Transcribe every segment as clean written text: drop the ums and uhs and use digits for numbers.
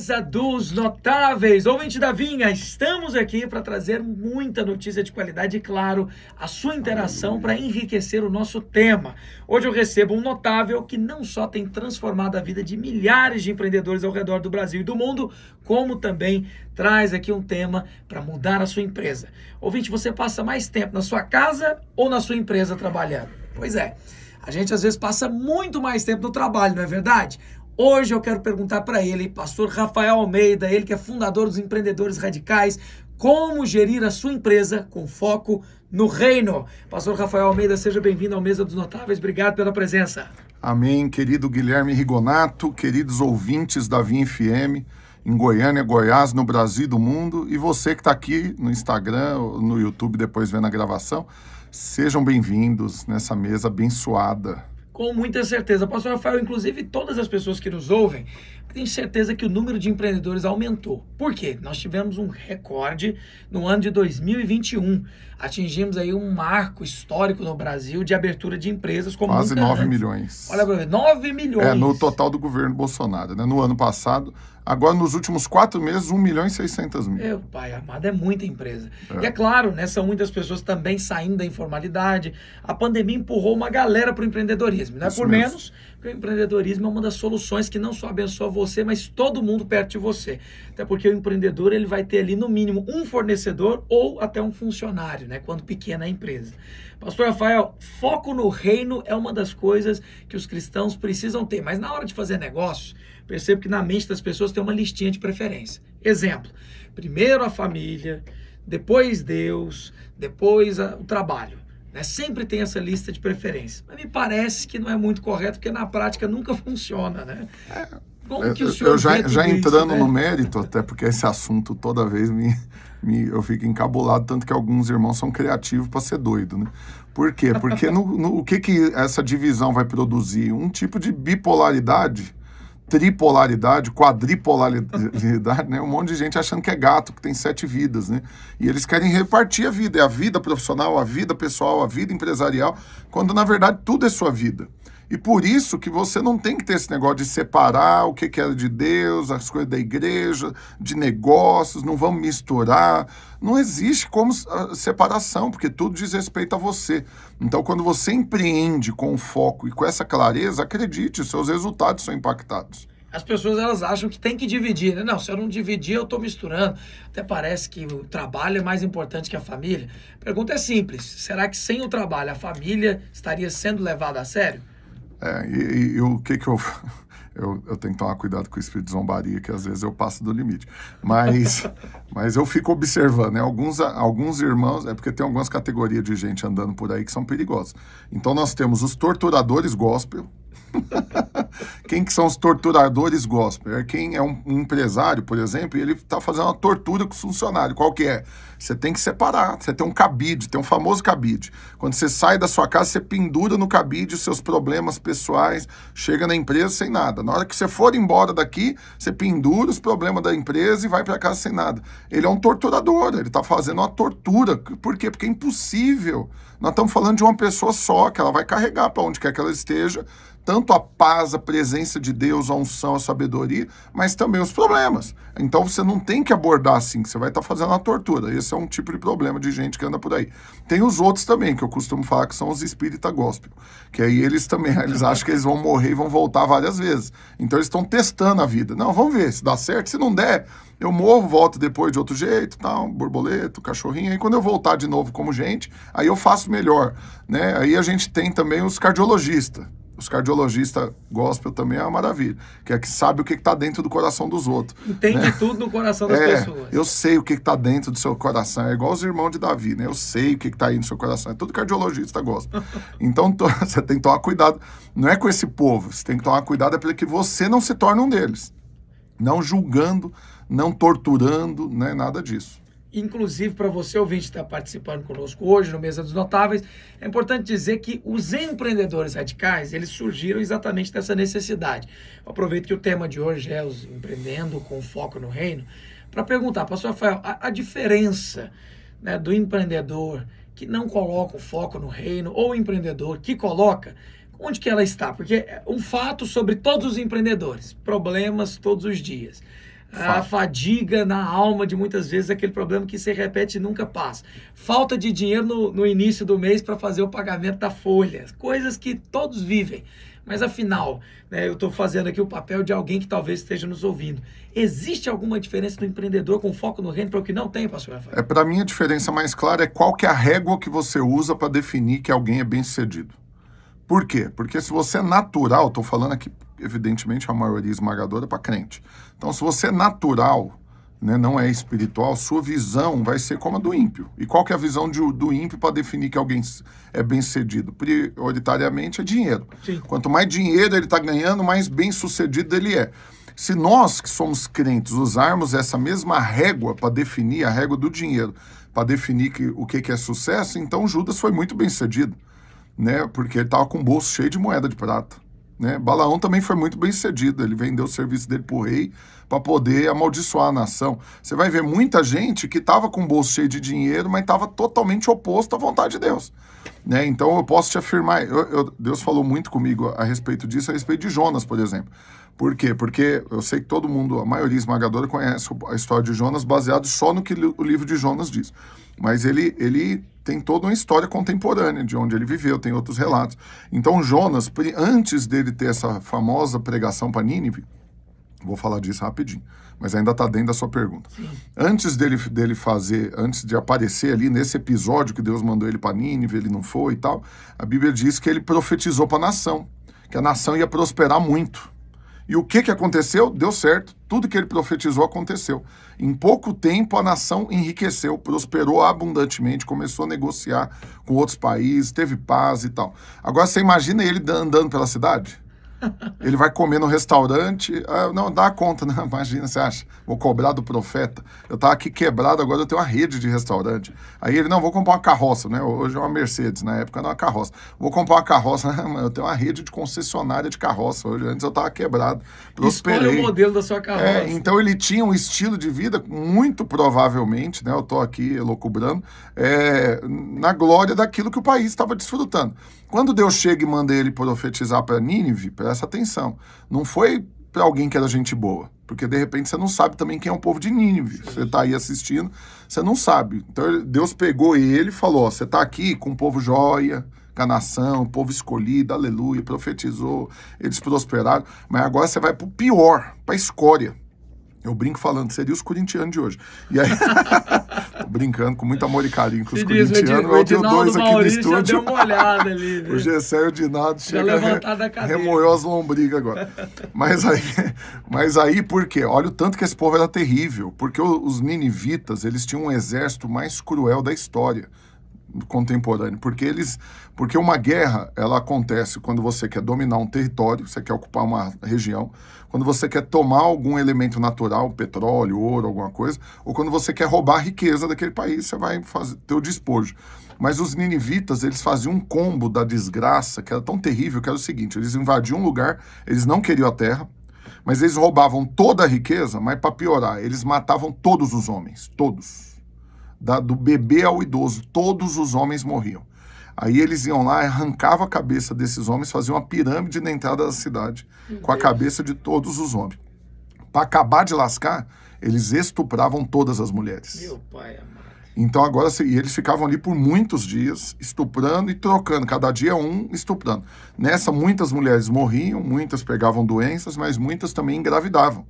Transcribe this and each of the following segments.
Mesa dos Notáveis, ouvinte da Vinha, estamos aqui para trazer muita notícia de qualidade e, claro, a sua interação para enriquecer o nosso tema. Hoje eu recebo um notável que não só tem transformado a vida de milhares de empreendedores ao redor do Brasil e do mundo, como também traz aqui um tema para mudar a sua empresa. Ouvinte, você passa mais tempo na sua casa ou na sua empresa trabalhando? Pois é, a gente às vezes passa muito mais tempo no trabalho, não é verdade? Hoje eu quero perguntar para ele, pastor Rafael Almeida, ele que é fundador dos Empreendedores Radicais, como gerir a sua empresa com foco no reino. Pastor Rafael Almeida, seja bem-vindo ao Mesa dos Notáveis, obrigado pela presença. Amém, querido Guilherme Rigonato, queridos ouvintes da Vinha FM, em Goiânia, Goiás, no Brasil e do mundo, e você que está aqui no Instagram, no YouTube, depois vendo a gravação, sejam bem-vindos nessa mesa abençoada. Com muita certeza. Pastor Rafael, inclusive todas as pessoas que nos ouvem, têm certeza que o número de empreendedores aumentou. Por quê? Nós tivemos um recorde no ano de 2021. Atingimos aí um marco histórico no Brasil de abertura de empresas como quase nunca 9 antes. milhões. Olha para ver, 9 milhões. No total do governo Bolsonaro, né? No ano passado. Agora, nos últimos 4 meses, 1.600.000. Meu pai amado, é muita empresa. E é claro, né, são muitas pessoas também saindo da informalidade. A pandemia empurrou uma galera para o empreendedorismo. Não é por menos que o empreendedorismo é uma das soluções que não só abençoa você, mas todo mundo perto de você. Até porque o empreendedor ele vai ter ali, no mínimo, um fornecedor ou até um funcionário, né, quando pequena é a empresa. Pastor Rafael, foco no reino é uma das coisas que os cristãos precisam ter. Mas na hora de fazer negócio, percebo que na mente das pessoas tem uma listinha de preferência. Exemplo, primeiro a família, depois Deus, depois o trabalho. Né? Sempre tem essa lista de preferência. Mas me parece que não é muito correto, porque na prática nunca funciona, né? Como que o senhor já entrando isso, né? no mérito, até porque esse assunto toda vez eu fico encabulado, tanto que alguns irmãos são criativos para ser doido, né? Por quê? Porque o que essa divisão vai produzir? Um tipo de bipolaridade, tripolaridade, quadripolaridade, né? Um monte de gente achando que é gato, que tem 7 vidas, né? E eles querem repartir a vida, é a vida profissional, a vida pessoal, a vida empresarial, quando na verdade tudo é sua vida. E por isso que você não tem que ter esse negócio de separar o que é de Deus, as coisas da igreja, de negócios, não vamos misturar. Não existe como separação, porque tudo diz respeito a você. Então, quando você empreende com foco e com essa clareza, acredite, os seus resultados são impactados. As pessoas elas acham que tem que dividir, né? Não, se eu não dividir, eu estou misturando. Até parece que o trabalho é mais importante que a família. A pergunta é simples: será que sem o trabalho a família estaria sendo levada a sério? E o que eu tenho que tomar cuidado com o espírito de zombaria, que às vezes eu passo do limite. Mas eu fico observando, né? Alguns irmãos, porque tem algumas categorias de gente andando por aí que são perigosas. Então nós temos os torturadores gospel. Quem que são os torturadores gospel? É quem é um empresário, por exemplo, e ele está fazendo uma tortura com o funcionário. Qual que é? Você tem que separar, você tem um cabide, tem um famoso cabide. Quando você sai da sua casa, você pendura no cabide os seus problemas pessoais, chega na empresa sem nada. Na hora que você for embora daqui, você pendura os problemas da empresa e vai para casa sem nada. Ele é um torturador, ele está fazendo uma tortura. Por quê? Porque é impossível. Nós estamos falando de uma pessoa só, que ela vai carregar para onde quer que ela esteja, tanto a paz, a presença de Deus, a unção, a sabedoria, mas também os problemas. Então você não tem que abordar assim, que você vai estar fazendo uma tortura. Esse é um tipo de problema de gente que anda por aí. Tem os outros também, que eu costumo falar que são os espírita gospel, que aí eles também, eles acham que eles vão morrer e vão voltar várias vezes. Então eles estão testando a vida. Não, vamos ver se dá certo, se não der, eu morro, volto depois de outro jeito, tal, borboleta, cachorrinho. Aí quando eu voltar de novo como gente, aí eu faço melhor, né? Aí a gente tem também os cardiologistas. Os cardiologistas gospel também é uma maravilha, que é que sabe o que está dentro do coração dos outros. Entende, né? Tudo no coração das pessoas. Eu sei o que está dentro do seu coração, é igual os irmãos de Davi, né? Eu sei o que está aí no seu coração, é tudo cardiologista gospel. Então você tem que tomar cuidado, não é com esse povo, você tem que tomar cuidado para que você não se torne um deles. Não julgando, não torturando, né? Nada disso. Inclusive, para você, ouvinte, que está participando conosco hoje no Mesa dos Notáveis, é importante dizer que os empreendedores radicais, eles surgiram exatamente dessa necessidade. Eu aproveito que o tema de hoje é os empreendendo com foco no reino, para perguntar, pastor Rafael, a diferença, né, do empreendedor que não coloca o foco no reino ou o empreendedor que coloca, onde que ela está? Porque é um fato sobre todos os empreendedores, problemas todos os dias. A fadiga na alma de muitas vezes é aquele problema que se repete e nunca passa. Falta de dinheiro no início do mês para fazer o pagamento da folha. Coisas que todos vivem. Mas afinal, né, eu estou fazendo aqui o papel de alguém que talvez esteja nos ouvindo. Existe alguma diferença do empreendedor com foco no reino para o que não tem, pastor Rafael? Para mim, a diferença mais clara é qual que é a régua que você usa para definir que alguém é bem-sucedido. Por quê? Porque se você é natural, estou falando aqui, evidentemente, a maioria esmagadora para crente. Então, se você é natural, né, não é espiritual, sua visão vai ser como a do ímpio. E qual que é a visão do ímpio para definir que alguém é bem-sucedido? Prioritariamente é dinheiro. Sim. Quanto mais dinheiro ele está ganhando, mais bem-sucedido ele é. Se nós que somos crentes usarmos essa mesma régua para definir, a régua do dinheiro, para definir o que é sucesso, então Judas foi muito bem-sucedido, né? Porque ele estava com o bolso cheio de moeda de prata. Né? Balaão também foi muito bem-sucedido, ele vendeu o serviço dele para o rei para poder amaldiçoar a nação. Você vai ver muita gente que estava com o bolso cheio de dinheiro, mas estava totalmente oposto à vontade de Deus. Né? Então eu posso te afirmar, Deus falou muito comigo a respeito disso, a respeito de Jonas, por exemplo. Por quê? Porque eu sei que todo mundo, a maioria esmagadora, conhece a história de Jonas baseado só no que o livro de Jonas diz. Mas ele tem toda uma história contemporânea de onde ele viveu, tem outros relatos. Então Jonas, antes dele ter essa famosa pregação para Nínive, vou falar disso rapidinho, mas ainda está dentro da sua pergunta. Sim. Antes dele fazer, antes de aparecer ali nesse episódio que Deus mandou ele para Nínive, ele não foi e tal, a Bíblia diz que ele profetizou para a nação, que a nação ia prosperar muito. E o que aconteceu? Deu certo. Tudo que ele profetizou aconteceu. Em pouco tempo, a nação enriqueceu, prosperou abundantemente, começou a negociar com outros países, teve paz e tal. Agora, você imagina ele andando pela cidade? Ele vai comer no restaurante, não, dá conta, né? Imagina, você acha, vou cobrar do profeta. Eu tava aqui quebrado, agora eu tenho uma rede de restaurante. Aí ele, não, vou comprar uma carroça, né? Hoje é uma Mercedes, na época não é uma carroça. Vou comprar uma carroça, eu tenho uma rede de concessionária de carroça. Hoje, antes eu tava quebrado, prosperei. Escolha o modelo da sua carroça. Então ele tinha um estilo de vida, muito provavelmente, né? Eu tô aqui elucubrando, na glória daquilo que o país estava desfrutando. Quando Deus chega e manda ele profetizar para Nínive, presta atenção, não foi para alguém que era gente boa, porque de repente você não sabe também quem é o povo de Nínive. Você está aí assistindo, você não sabe. Então Deus pegou ele e falou, você está aqui com o povo joia, com a nação, o povo escolhido, aleluia, profetizou, eles prosperaram, mas agora você vai para o pior, para a escória. Eu brinco falando, seria os corintianos de hoje. E aí, tô brincando com muito amor e carinho com os corintianos. O Edinaldo aqui no estúdio. Já deu uma olhada ali. O Gessé e o Edinaldo chegam a remoeu as lombrigas agora. Mas aí, por quê? Olha o tanto que esse povo era terrível. Porque os ninivitas, eles tinham um exército mais cruel da história contemporâneo, porque uma guerra, ela acontece quando você quer dominar um território, você quer ocupar uma região, quando você quer tomar algum elemento natural, petróleo, ouro, alguma coisa, ou quando você quer roubar a riqueza daquele país, você vai ter o despojo. Mas os ninivitas, eles faziam um combo da desgraça, que era tão terrível, que era o seguinte, eles invadiam um lugar, eles não queriam a terra, mas eles roubavam toda a riqueza, mas para piorar, eles matavam todos os homens, todos. Do bebê ao idoso, todos os homens morriam. Aí eles iam lá, arrancavam a cabeça desses homens, faziam uma pirâmide na entrada da cidade, com a cabeça de todos os homens. Para acabar de lascar, eles estupravam todas as mulheres. Meu pai amado. Então agora, e eles ficavam ali por muitos dias, estuprando e trocando, cada dia um estuprando. Nessa, muitas mulheres morriam, muitas pegavam doenças, mas muitas também engravidavam.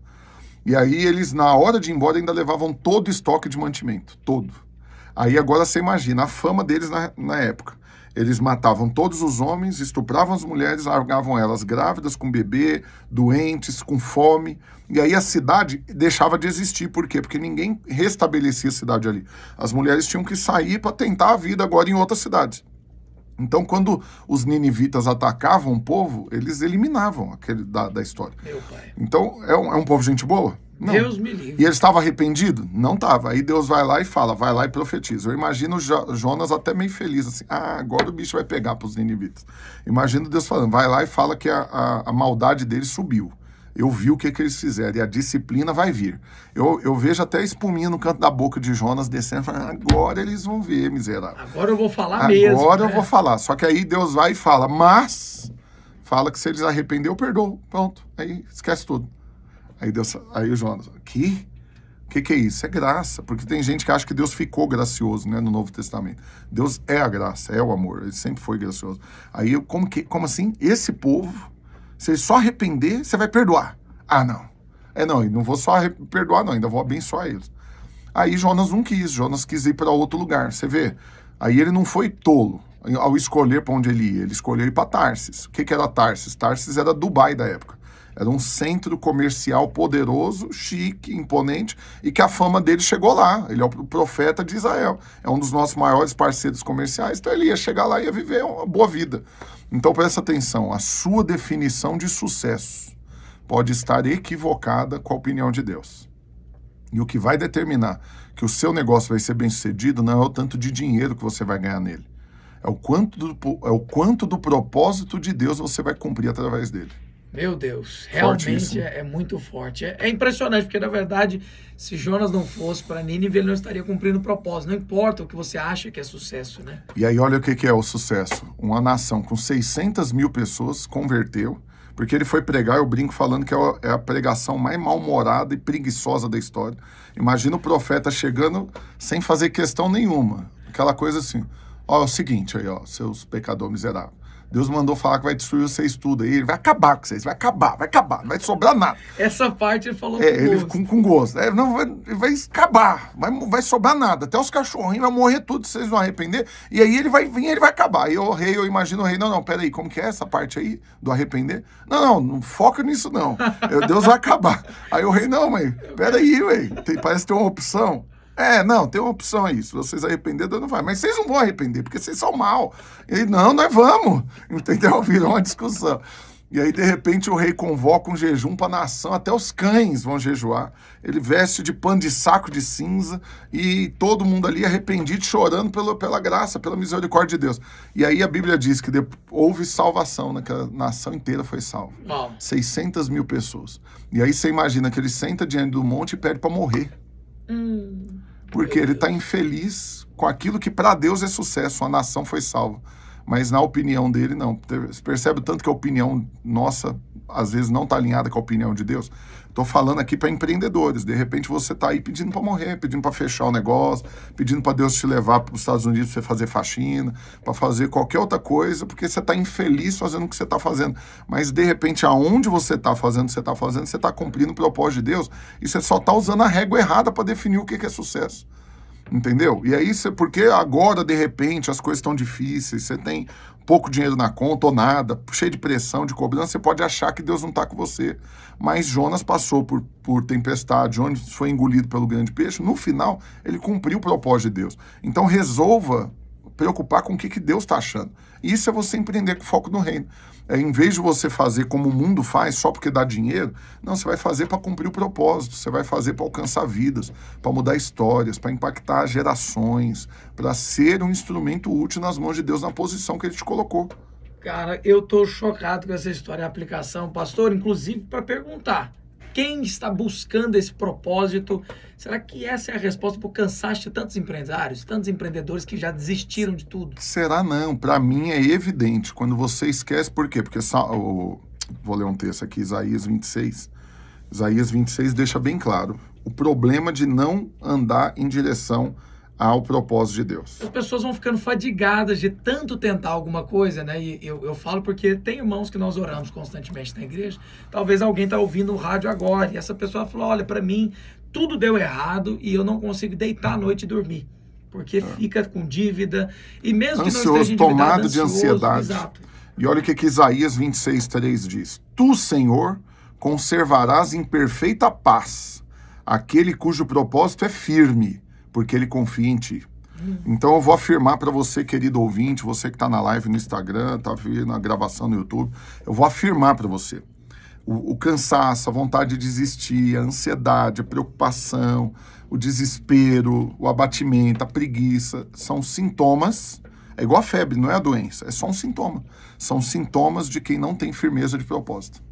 E aí eles, na hora de ir embora, ainda levavam todo o estoque de mantimento, todo. Aí agora você imagina a fama deles na época. Eles matavam todos os homens, estupravam as mulheres, largavam elas grávidas, com bebê, doentes, com fome. E aí a cidade deixava de existir. Por quê? Porque ninguém restabelecia a cidade ali. As mulheres tinham que sair para tentar a vida agora em outras cidades. Então, quando os ninivitas atacavam o povo, eles eliminavam aquele da história. Meu pai. Então, é um povo gente boa? Não. Deus me livre. E ele estava arrependido? Não estava. Aí Deus vai lá e fala, vai lá e profetiza. Eu imagino Jonas até meio feliz, assim, agora o bicho vai pegar para os ninivitas. Imagino Deus falando, vai lá e fala que a maldade deles subiu. Eu vi o que eles fizeram e a disciplina vai vir. Eu vejo até a espuminha no canto da boca de Jonas descendo, falando, agora eles vão ver, miserável. Agora eu vou falar mesmo. Agora eu vou falar. Só que aí Deus vai e fala, mas fala que se eles arrepender, eu perdoo. Pronto. Aí esquece tudo. Aí o Jonas, O que é isso? É graça, porque tem gente que acha que Deus ficou gracioso, né, no Novo Testamento. Deus é a graça, é o amor, ele sempre foi gracioso. Aí, como assim? Esse povo, se ele só arrepender, você vai perdoar. Ah, não. Não, eu não vou só perdoar, não, ainda vou abençoar eles. Aí Jonas não quis, Jonas quis ir para outro lugar, você vê? Aí ele não foi tolo ao escolher para onde ele ia, ele escolheu ir para Tarsis. O que era Tarsis? Tarsis era Dubai da época. Era um centro comercial poderoso, chique, imponente, e que a fama dele chegou lá. Ele é o profeta de Israel. É um dos nossos maiores parceiros comerciais, então ele ia chegar lá e ia viver uma boa vida. Então presta atenção, a sua definição de sucesso pode estar equivocada com a opinião de Deus. E o que vai determinar que o seu negócio vai ser bem-sucedido não é o tanto de dinheiro que você vai ganhar nele. É o quanto do propósito de Deus você vai cumprir através dele. Meu Deus, realmente é muito forte. É impressionante, porque na verdade, se Jonas não fosse para Nínive, ele não estaria cumprindo o propósito. Não importa o que você acha que é sucesso, né? E aí olha o que é o sucesso. Uma nação com 600 mil pessoas converteu, porque ele foi pregar, eu brinco falando que é a pregação mais mal-humorada e preguiçosa da história. Imagina o profeta chegando sem fazer questão nenhuma. Aquela coisa assim, é o seguinte aí, seus pecadores miseráveis. Deus mandou falar que vai destruir vocês tudo aí. Ele vai acabar com vocês, vai acabar, não vai sobrar nada. Essa parte ele falou com gosto. Não, vai acabar, vai sobrar nada. Até os cachorrinhos vão morrer tudo, vocês vão arrepender. E aí ele vai vir, ele vai acabar. Aí eu imagino o rei, não, peraí, como que é essa parte aí do arrepender? Não foca nisso não. Deus vai acabar. Aí o rei, não, mas peraí, parece ter uma opção. Não, tem uma opção aí. Se vocês arrependerem, Deus não vai. Mas vocês não vão arrepender, porque vocês são mal. E não, nós vamos. Entendeu? Virou uma discussão. E aí, de repente, o rei convoca um jejum para a nação. Até os cães vão jejuar. Ele veste de pano de saco de cinza. E todo mundo ali arrependido, chorando pela graça, pela misericórdia de Deus. E aí a Bíblia diz que houve salvação, né? Que a nação inteira foi salva. Wow. 600 mil pessoas. E aí você imagina que ele senta diante do monte e pede para morrer. Porque ele está infeliz com aquilo que para Deus é sucesso, a nação foi salva. Mas na opinião dele, não. Você percebe o tanto que a opinião nossa, às vezes, não está alinhada com a opinião de Deus? Estou falando aqui para empreendedores. De repente você está aí pedindo para morrer, pedindo para fechar o negócio, pedindo para Deus te levar para os Estados Unidos para você fazer faxina, para fazer qualquer outra coisa, porque você está infeliz fazendo o que você está fazendo. Mas, de repente, aonde você está fazendo o que você está cumprindo o propósito de Deus e você só está usando a régua errada para definir o que é sucesso. Entendeu? E aí, porque agora, de repente, as coisas estão difíceis, você tem pouco dinheiro na conta ou nada, cheio de pressão, de cobrança, você pode achar que Deus não está com você. Mas Jonas passou por tempestade, Jonas foi engolido pelo grande peixe, no final, ele cumpriu o propósito de Deus. Então, resolva preocupar com o que Deus está achando. Isso é você empreender com foco no reino. Em vez de você fazer como o mundo faz, só porque dá dinheiro, não, você vai fazer para cumprir o propósito, você vai fazer para alcançar vidas, para mudar histórias, para impactar gerações, para ser um instrumento útil nas mãos de Deus na posição que Ele te colocou. Cara, eu tô chocado com essa história de aplicação, pastor, inclusive para perguntar, quem está buscando esse propósito, será que essa é a resposta para o cansaço de tantos empresários, tantos empreendedores que já desistiram de tudo? Será não? Para mim é evidente. Quando você esquece, por quê? Porque, vou ler um texto aqui, Isaías 26. Isaías 26 deixa bem claro o problema de não andar em direção ao propósito de Deus. As pessoas vão ficando fadigadas de tanto tentar alguma coisa, né? E eu falo porque tem irmãos que nós oramos constantemente na igreja. Talvez alguém está ouvindo o rádio agora e essa pessoa falou, olha, para mim tudo deu errado e eu não consigo deitar à noite e dormir. Porque fica com dívida e mesmo ansioso, que não esteja tomado de ansiedade. Exato. E olha o que Isaías 26:3 diz. Tu, Senhor, conservarás em perfeita paz aquele cujo propósito é firme, porque ele confia em ti. Então eu vou afirmar para você, querido ouvinte, você que está na live no Instagram, está vendo a gravação no YouTube, eu vou afirmar para você. O cansaço, a vontade de desistir, a ansiedade, a preocupação, o desespero, o abatimento, a preguiça, são sintomas, é igual a febre, não é a doença, é só um sintoma. São sintomas de quem não tem firmeza de propósito.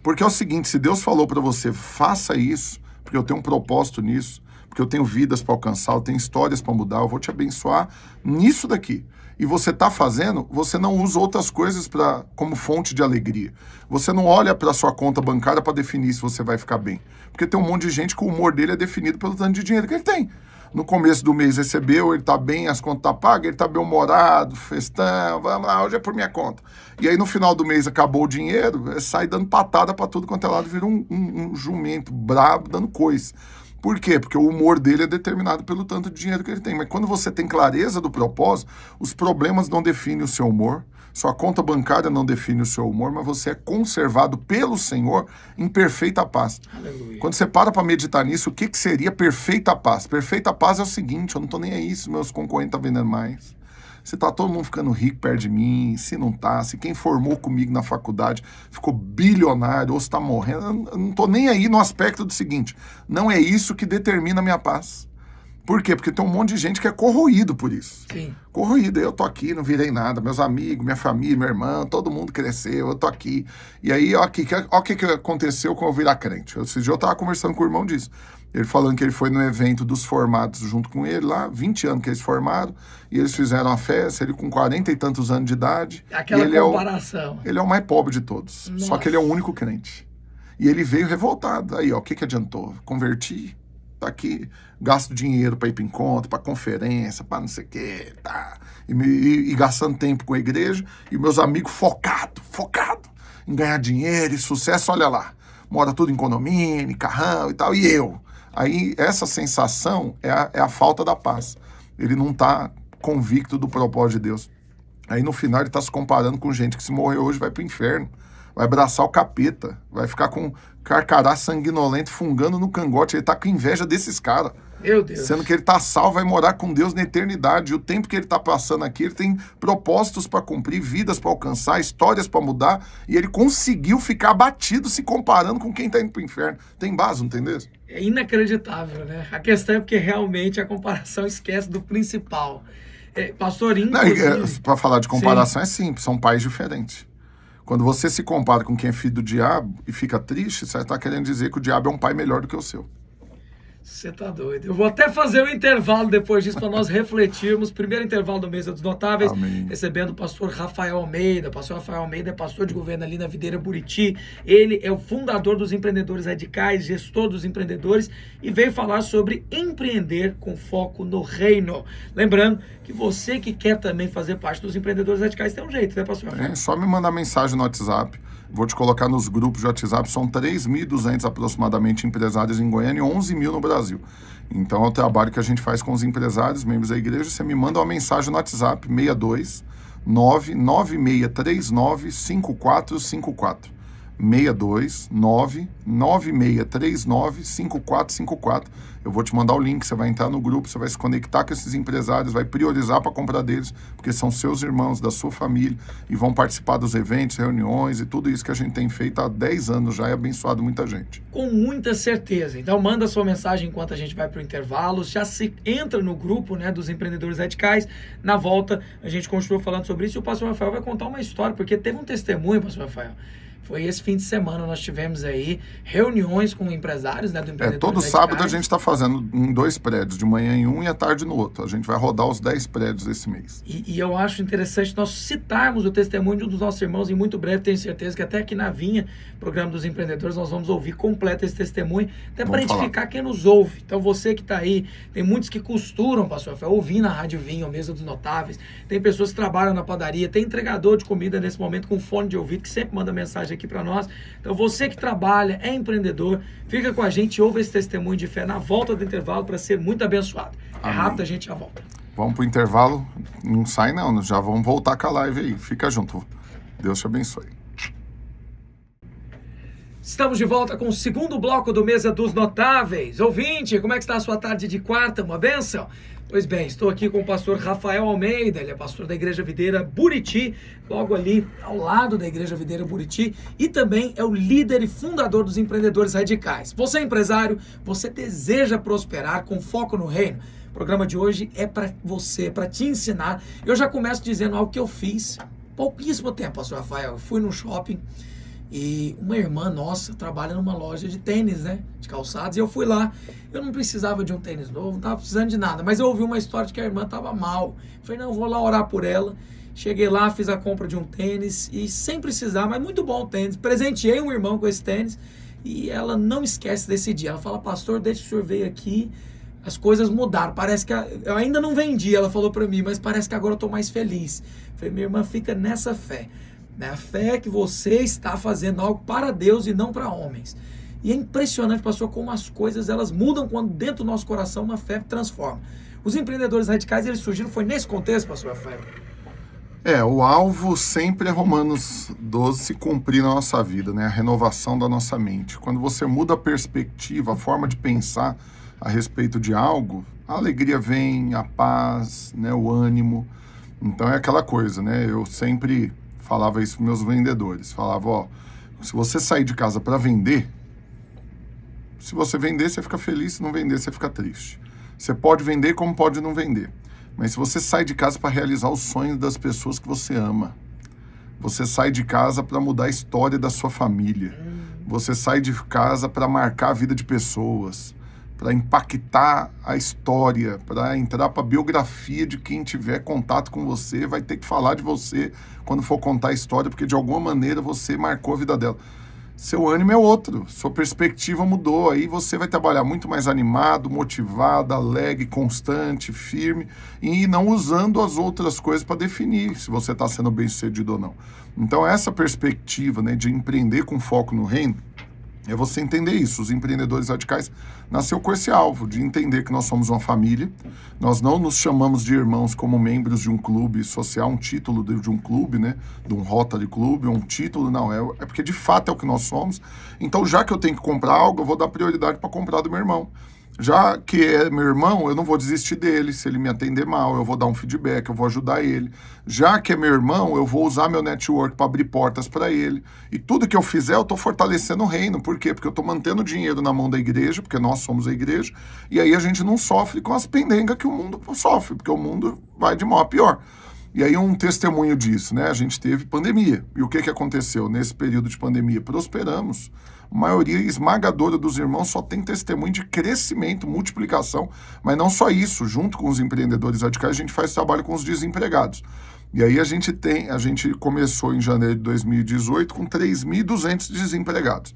Porque é o seguinte, se Deus falou para você, faça isso, porque eu tenho um propósito nisso, porque eu tenho vidas para alcançar, eu tenho histórias para mudar, eu vou te abençoar nisso daqui. E você está fazendo, você não usa outras coisas como fonte de alegria. Você não olha para a sua conta bancária para definir se você vai ficar bem. Porque tem um monte de gente que o humor dele é definido pelo tanto de dinheiro que ele tem. No começo do mês recebeu, ele está bem, as contas estão pagas, ele está bem-humorado, festão, vamos lá, hoje é por minha conta. E aí no final do mês acabou o dinheiro, sai dando patada para tudo quanto é lado, vira um jumento brabo dando coice. Por quê? Porque o humor dele é determinado pelo tanto de dinheiro que ele tem. Mas quando você tem clareza do propósito, os problemas não definem o seu humor, sua conta bancária não define o seu humor, mas você é conservado pelo Senhor em perfeita paz. Aleluia. Quando você para meditar nisso, o que seria perfeita paz? Perfeita paz é o seguinte, eu não estou nem aí se meus concorrentes estão vendendo mais. Se tá todo mundo ficando rico perto de mim, se não tá, se quem formou comigo na faculdade ficou bilionário ou se tá morrendo, eu não tô nem aí no aspecto do seguinte, não é isso que determina a minha paz. Por quê? Porque tem um monte de gente que é corroído por isso. Sim. Corroído, eu tô aqui, não virei nada, meus amigos, minha família, meu irmão, todo mundo cresceu, eu tô aqui. E aí, ó o que aconteceu com eu virar crente. Esse dia eu tava conversando com o irmão disso. Ele falando que ele foi no evento dos formados junto com ele lá, 20 anos que eles formaram, e eles fizeram a festa, ele com 40 e tantos anos de idade. Aquela ele comparação. Ele é o mais pobre de todos, Nossa. Só que ele é o único crente. E ele veio revoltado. Aí, ó, o que adiantou? Converti, tá aqui, gasto dinheiro para ir para encontro, para conferência, para não sei o quê, tá. E gastando tempo com a igreja, e meus amigos focado em ganhar dinheiro e sucesso, olha lá. Mora tudo em condomínio, carrão e tal, e eu. Aí essa sensação é a falta da paz. Ele não está convicto do propósito de Deus. Aí no final ele está se comparando com gente que se morrer hoje vai para o inferno, vai abraçar o capeta, vai ficar com carcará sanguinolento fungando no cangote. Ele está com inveja desses caras. Meu Deus. Sendo que ele está salvo, vai morar com Deus na eternidade. E o tempo que ele está passando aqui, ele tem propósitos para cumprir, vidas para alcançar, histórias para mudar. E ele conseguiu ficar abatido se comparando com quem está indo para o inferno. Tem base, não entendeu? É inacreditável, né? A questão é porque realmente a comparação esquece do principal. Pastor, inclusive... Para falar de comparação, Sim. é simples, são pais diferentes. Quando você se compara com quem é filho do diabo e fica triste, você está querendo dizer que o diabo é um pai melhor do que o seu. Você tá doido. Eu vou até fazer um intervalo depois disso para nós refletirmos. Primeiro intervalo do Mesa dos Notáveis, Amém. recebendo o pastor Rafael Almeida. O pastor Rafael Almeida é pastor de governo ali na Videira Buriti. Ele é o fundador dos Empreendedores Radicais, gestor dos empreendedores, e veio falar sobre empreender com foco no reino. Lembrando que você que quer também fazer parte dos Empreendedores Radicais tem um jeito, né, pastor Rafael? É só me mandar mensagem no WhatsApp. Vou te colocar nos grupos de WhatsApp. São 3.200 aproximadamente empresários em Goiânia e 11 mil no Brasil. Então é o trabalho que a gente faz com os empresários, membros da igreja. Você me manda uma mensagem no WhatsApp, 62 99639 5454. 62 99639 5454. Eu vou te mandar o link, você vai entrar no grupo, você vai se conectar com esses empresários, vai priorizar para comprar deles, porque são seus irmãos, da sua família, e vão participar dos eventos, reuniões e tudo isso que a gente tem feito há 10 anos já e abençoado muita gente. Com muita certeza. Então manda sua mensagem enquanto a gente vai para o intervalo, já se entra no grupo, né, dos Empreendedores Radicais. Na volta a gente continua falando sobre isso e o pastor Rafael vai contar uma história, porque teve um testemunho, pastor Rafael. Foi esse fim de semana, nós tivemos aí reuniões com empresários, né, do Empreendedores Todo Radicais. sábado a gente está fazendo em 2 prédios, de manhã em um e à tarde no outro. A gente vai rodar os 10 prédios esse mês. E eu acho interessante nós citarmos o testemunho de um dos nossos irmãos, e muito breve tenho certeza que até aqui na Vinha, programa dos empreendedores, nós vamos ouvir completo esse testemunho, até para edificar quem nos ouve. Então você que está aí, tem muitos que costuram, pastor Rafael, ouvir na Rádio Vinha, ou Mesa dos Notáveis, tem pessoas que trabalham na padaria, tem entregador de comida nesse momento com fone de ouvido, que sempre manda mensagem aqui para nós. Então você que trabalha, é empreendedor, fica com a gente, ouve esse testemunho de fé na volta do intervalo para ser muito abençoado. É rápido, a gente já volta. Vamos pro intervalo, não sai não, já vamos voltar com a live aí, fica junto. Deus te abençoe. Estamos de volta com o segundo bloco do Mesa dos Notáveis. Ouvinte, como é que está a sua tarde de quarta? Uma bênção? Pois bem, estou aqui com o pastor Rafael Almeida, ele é pastor da Igreja Videira Buriti, logo ali ao lado da Igreja Videira Buriti, e também é o líder e fundador dos Empreendedores Radicais. Você é empresário, você deseja prosperar com foco no reino? O programa de hoje é para você, para te ensinar. Eu já começo dizendo algo que eu fiz pouquíssimo tempo, pastor Rafael. Eu fui no shopping E uma irmã nossa trabalha numa loja de tênis, né? De calçados. E eu fui lá. Eu não precisava de um tênis novo, não estava precisando de nada. Mas eu ouvi uma história de que a irmã estava mal. Falei, não, eu vou lá orar por ela. Cheguei lá, fiz a compra de um tênis. E sem precisar, mas muito bom o tênis. Presenteei um irmão com esse tênis. E ela não esquece desse dia. Ela fala, pastor, desde que o senhor veio aqui, as coisas mudaram. Parece que eu ainda não vendi, ela falou para mim, mas parece que agora eu estou mais feliz. Falei, minha irmã, fica nessa fé. Né? A fé é que você está fazendo algo para Deus e não para homens. E é impressionante, pastor, como as coisas elas mudam quando dentro do nosso coração uma fé transforma. Os empreendedores radicais, eles surgiram, foi nesse contexto, pastor Rafael? O alvo sempre é Romanos 12 se cumprir na nossa vida, né? A renovação da nossa mente. Quando você muda a perspectiva, a forma de pensar a respeito de algo, a alegria vem, a paz, né? O ânimo. Então é aquela coisa, né? Eu sempre falava isso para meus vendedores. Falava, se você sair de casa para vender, se você vender, você fica feliz, se não vender, você fica triste. Você pode vender como pode não vender. Mas se você sai de casa para realizar os sonhos das pessoas que você ama, você sai de casa para mudar a história da sua família, você sai de casa para marcar a vida de pessoas, para impactar a história, para entrar para a biografia de quem tiver contato com você, vai ter que falar de você quando for contar a história, porque de alguma maneira você marcou a vida dela. Seu ânimo é outro, sua perspectiva mudou, aí você vai trabalhar muito mais animado, motivado, alegre, constante, firme, e não usando as outras coisas para definir se você está sendo bem-sucedido ou não. Então essa perspectiva, né, de empreender com foco no reino, é você entender isso. Os empreendedores radicais nasceu com esse alvo, de entender que nós somos uma família, nós não nos chamamos de irmãos como membros de um clube social, um título de um clube, né? De um Rotary Club, um título, não, é porque de fato é o que nós somos. Então, já que eu tenho que comprar algo, eu vou dar prioridade para comprar do meu irmão. Já que é meu irmão, eu não vou desistir dele. Se ele me atender mal, eu vou dar um feedback, eu vou ajudar ele. Já que é meu irmão, eu vou usar meu network para abrir portas para ele. E tudo que eu fizer, eu estou fortalecendo o reino. Por quê? Porque eu estou mantendo o dinheiro na mão da igreja, porque nós somos a igreja, e aí a gente não sofre com as pendengas que o mundo sofre, porque o mundo vai de mal a pior. E aí um testemunho disso, né? A gente teve pandemia. E o que aconteceu? Nesse período de pandemia, prosperamos. A maioria esmagadora dos irmãos só tem testemunho de crescimento, multiplicação, mas não só isso, junto com os empreendedores radicais, a gente faz trabalho com os desempregados. E aí a gente começou em janeiro de 2018 com 3.200 desempregados.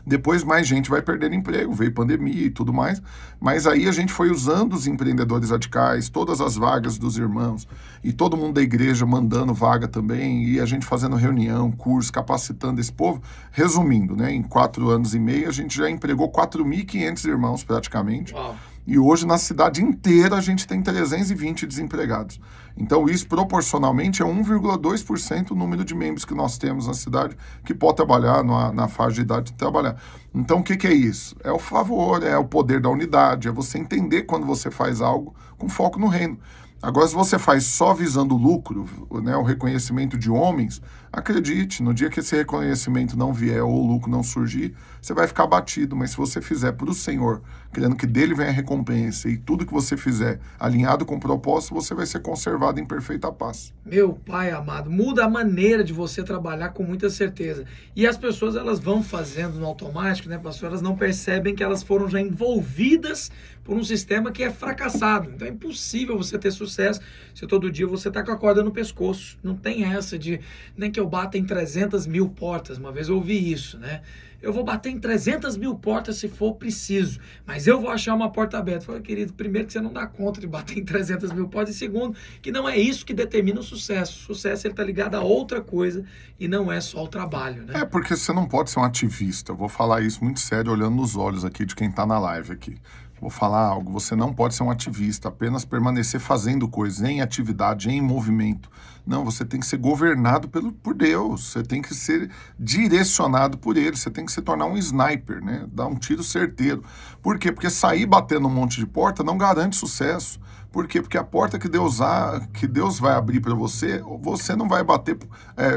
Depois mais gente vai perdendo emprego, veio pandemia e tudo mais, mas aí a gente foi usando os empreendedores radicais, todas as vagas dos irmãos, e todo mundo da igreja mandando vaga também, e a gente fazendo reunião, curso, capacitando esse povo. Resumindo, né, em 4 anos e meio a gente já empregou 4.500 irmãos praticamente. Uau. E hoje, na cidade inteira, a gente tem 320 desempregados. Então, isso proporcionalmente é 1,2% o número de membros que nós temos na cidade que pode trabalhar na faixa de idade de trabalhar. Então, o que é isso? É o favor, é o poder da unidade, é você entender quando você faz algo com foco no reino. Agora, se você faz só visando o lucro, né, o reconhecimento de homens, acredite, no dia que esse reconhecimento não vier ou o lucro não surgir, você vai ficar abatido. Mas se você fizer para o Senhor, querendo que dele venha a recompensa, e tudo que você fizer alinhado com o propósito, você vai ser conservado em perfeita paz. Meu Pai amado, muda a maneira de você trabalhar com muita certeza. E as pessoas, elas vão fazendo no automático, né, pastor? Elas não percebem que elas foram já envolvidas por um sistema que é fracassado. Então é impossível você ter sucesso se todo dia você está com a corda no pescoço. Não tem essa de nem que eu bata em 300 mil portas. Uma vez eu ouvi isso, né? Eu vou bater em 300 mil portas se for preciso, mas eu vou achar uma porta aberta. Eu falei, querido, primeiro que você não dá conta de bater em 300 mil portas, e segundo, que não é isso que determina o sucesso. O sucesso, ele está ligado a outra coisa e não é só o trabalho, né? É porque você não pode ser um ativista. Eu vou falar isso muito sério, olhando nos olhos aqui de quem está na live aqui. Vou falar algo, você não pode ser um ativista, apenas permanecer fazendo coisas, em atividade, em movimento. Não, você tem que ser governado por Deus, você tem que ser direcionado por Ele, você tem que se tornar um sniper, né? Dar um tiro certeiro. Por quê? Porque sair batendo um monte de porta não garante sucesso. Por quê? Porque a porta que Deus vai abrir para você, você não vai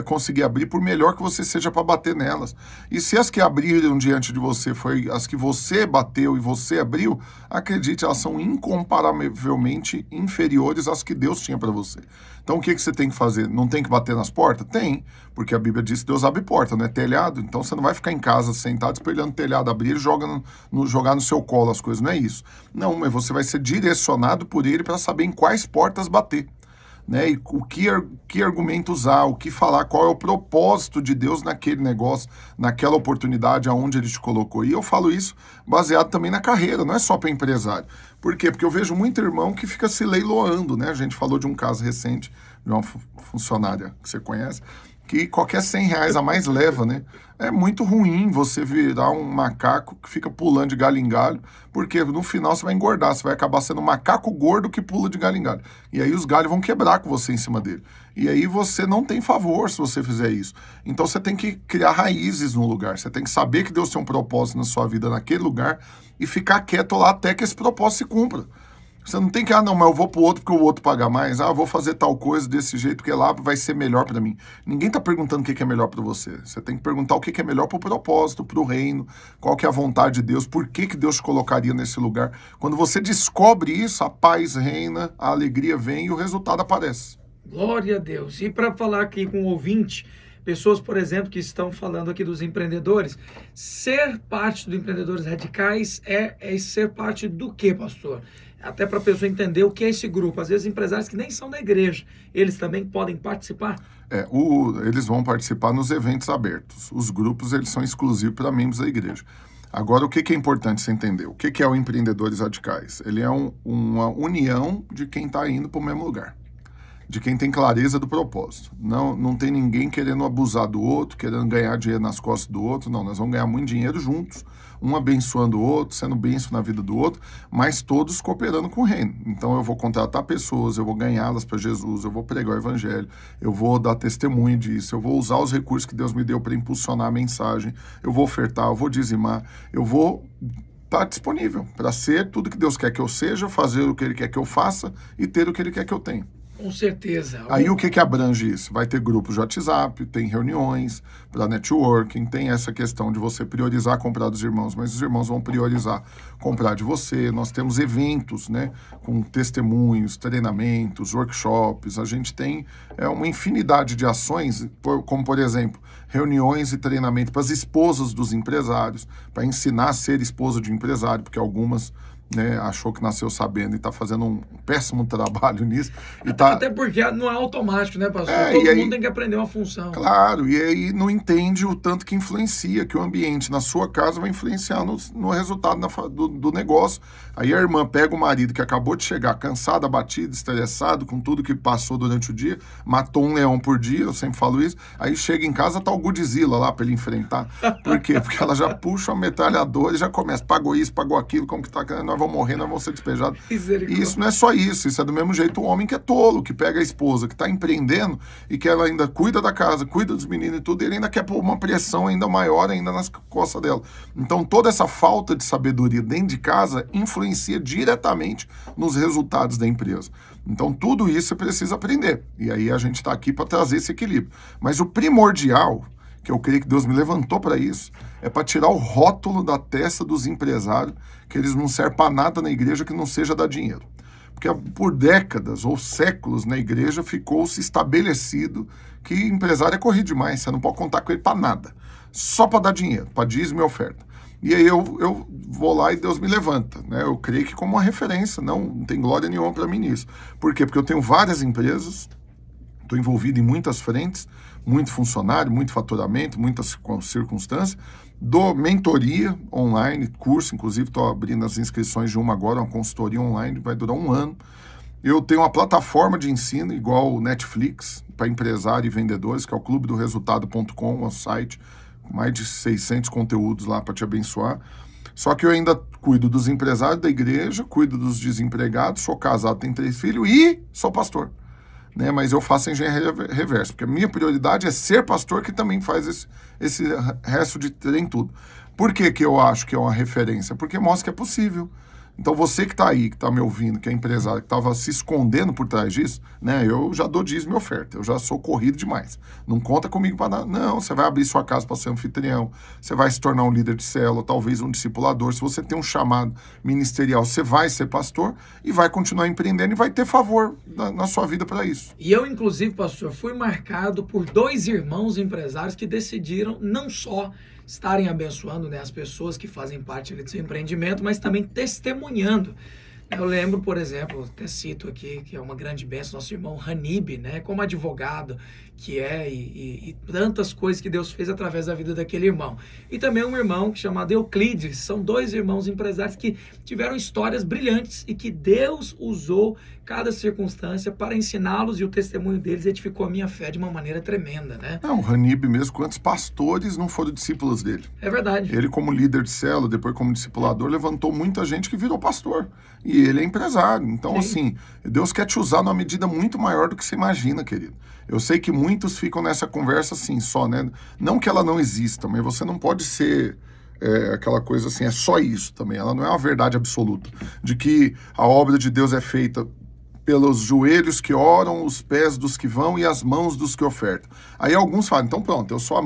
conseguir abrir por melhor que você seja para bater nelas. E se as que abriram diante de você foi as que você bateu e você abriu, acredite, elas são incomparavelmente inferiores às que Deus tinha para você. Então, Então o que você tem que fazer? Não tem que bater nas portas? Tem, porque a Bíblia diz que Deus abre porta, não é telhado. Então você não vai ficar em casa sentado espelhando o telhado abrir e jogar no seu colo as coisas, não é isso. Não, mas você vai ser direcionado por ele para saber em quais portas bater. Né? E que argumento usar, o que falar, qual é o propósito de Deus naquele negócio, naquela oportunidade, aonde ele te colocou. E eu falo isso baseado também na carreira, não é só para empresário. Por quê? Porque eu vejo muito irmão que fica se leiloando, né? A gente falou de um caso recente de uma funcionária que você conhece, que qualquer R$ 100 a mais leva, né? É muito ruim você virar um macaco que fica pulando de galho em galho, porque no final você vai engordar, você vai acabar sendo um macaco gordo que pula de galho em galho. E aí os galhos vão quebrar com você em cima dele. E aí você não tem favor se você fizer isso. Então você tem que criar raízes no lugar, você tem que saber que Deus tem um propósito na sua vida naquele lugar e ficar quieto lá até que esse propósito se cumpra. Você não tem que, não, mas eu vou pro outro porque o outro paga mais. Eu vou fazer tal coisa desse jeito porque lá vai ser melhor para mim. Ninguém tá perguntando o que é melhor para você. Você tem que perguntar o que é melhor pro propósito, pro reino, qual que é a vontade de Deus, por que Deus te colocaria nesse lugar. Quando você descobre isso, a paz reina, a alegria vem e o resultado aparece. Glória a Deus. E para falar aqui com o ouvinte, pessoas, por exemplo, que estão falando aqui dos empreendedores, ser parte dos empreendedores radicais é ser parte do quê, pastor? Até para a pessoa entender o que é esse grupo. Às vezes empresários que nem são da igreja, eles também podem participar? Eles vão participar nos eventos abertos. Os grupos, eles são exclusivos para membros da igreja. Agora, o que é importante você entender? O que é o Empreendedores Radicais? Ele é uma união de quem está indo para o mesmo lugar, de quem tem clareza do propósito. Não tem ninguém querendo abusar do outro, querendo ganhar dinheiro nas costas do outro. Não, nós vamos ganhar muito dinheiro juntos, um abençoando o outro, sendo bênção na vida do outro, mas todos cooperando com o reino. Então eu vou contratar pessoas, eu vou ganhá-las para Jesus, eu vou pregar o evangelho, eu vou dar testemunho disso, eu vou usar os recursos que Deus me deu para impulsionar a mensagem, eu vou ofertar, eu vou dizimar, eu vou estar disponível para ser tudo que Deus quer que eu seja, fazer o que Ele quer que eu faça e ter o que Ele quer que eu tenha. Com certeza. Aí o que abrange isso? Vai ter grupos de WhatsApp, tem reuniões para networking, tem essa questão de você priorizar comprar dos irmãos, mas os irmãos vão priorizar comprar de você. Nós temos eventos, né, com testemunhos, treinamentos, workshops. A gente tem uma infinidade de ações, como por exemplo, reuniões e treinamento para as esposas dos empresários, para ensinar a ser esposa de empresário, porque algumas, né, achou que nasceu sabendo e está fazendo um péssimo trabalho nisso. Até porque não é automático, né, pastor? Todo mundo tem que aprender uma função. Claro, e aí não entende o tanto que influencia, que o ambiente na sua casa vai influenciar no resultado do negócio. Aí a irmã pega o marido que acabou de chegar, cansado, abatido, estressado, com tudo que passou durante o dia, matou um leão por dia, eu sempre falo isso, aí chega em casa, tá o Godzilla lá para ele enfrentar. Por quê? Porque ela já puxa a metralhadora e já começa, pagou isso, pagou aquilo, como que tá, nós vamos morrer, nós vamos ser despejados. E isso não é só isso é do mesmo jeito o homem que é tolo, que pega a esposa, que está empreendendo e que ela ainda cuida da casa, cuida dos meninos e tudo, e ele ainda quer pôr uma pressão ainda maior ainda nas costas dela. Então toda essa falta de sabedoria dentro de casa influencia diretamente nos resultados da empresa. Então tudo isso você precisa aprender. E aí a gente está aqui para trazer esse equilíbrio. Mas o primordial, que eu creio que Deus me levantou para isso, é para tirar o rótulo da testa dos empresários, que eles não servem para nada na igreja que não seja dar dinheiro. Porque por décadas ou séculos na igreja ficou-se estabelecido que empresário é corrido demais, você não pode contar com ele para nada, só para dar dinheiro, para dízimo e oferta. E aí eu vou lá e Deus me levanta, né? Eu creio que como uma referência, não tem glória nenhuma para mim nisso. Por quê? Porque eu tenho várias empresas, estou envolvido em muitas frentes, muito funcionário, muito faturamento, muitas circunstâncias, dou mentoria online, curso, inclusive estou abrindo as inscrições de uma agora, uma consultoria online, vai durar 1 ano. Eu tenho uma plataforma de ensino, igual o Netflix, para empresário e vendedores, que é o clubedoresultado.com, um site com mais de 600 conteúdos lá para te abençoar. Só que eu ainda cuido dos empresários da igreja, cuido dos desempregados, sou casado, tenho 3 filhos e sou pastor. Né, mas eu faço engenharia reversa, porque a minha prioridade é ser pastor, que também faz esse resto de trem tudo. Por que eu acho que é uma referência? Porque mostra que é possível. Então você que está aí, que está me ouvindo, que é empresário, que estava se escondendo por trás disso, né? Eu já dou dízimo e oferta, eu já sou corrido demais. Não conta comigo para nada. Não, você vai abrir sua casa para ser anfitrião, você vai se tornar um líder de célula, talvez um discipulador. Se você tem um chamado ministerial, você vai ser pastor e vai continuar empreendendo e vai ter favor na sua vida para isso. E eu, inclusive, pastor, fui marcado por 2 irmãos empresários que decidiram não só estarem abençoando, né, as pessoas que fazem parte ali do seu empreendimento, mas também testemunhando. Eu lembro, por exemplo, até cito aqui, que é uma grande bênção, nosso irmão Hanib, né, como advogado que é, e tantas coisas que Deus fez através da vida daquele irmão. E também um irmão chamado Euclides, são 2 irmãos empresários que tiveram histórias brilhantes e que Deus usou cada circunstância para ensiná-los, e o testemunho deles edificou a minha fé de uma maneira tremenda, né? Não, o Hanib mesmo, quantos pastores não foram discípulos dele? É verdade. Ele, como líder de célula, depois como discipulador, levantou muita gente que virou pastor. E ele é empresário. Então, assim, Deus quer te usar numa medida muito maior do que você imagina, querido. Eu sei que muitos ficam nessa conversa assim, só, né? Não que ela não exista, mas você não pode ser aquela coisa assim, é só isso também. Ela não é uma verdade absoluta. De que a obra de Deus é feita pelos joelhos que oram, os pés dos que vão e as mãos dos que ofertam. Aí alguns falam, então pronto, eu sou a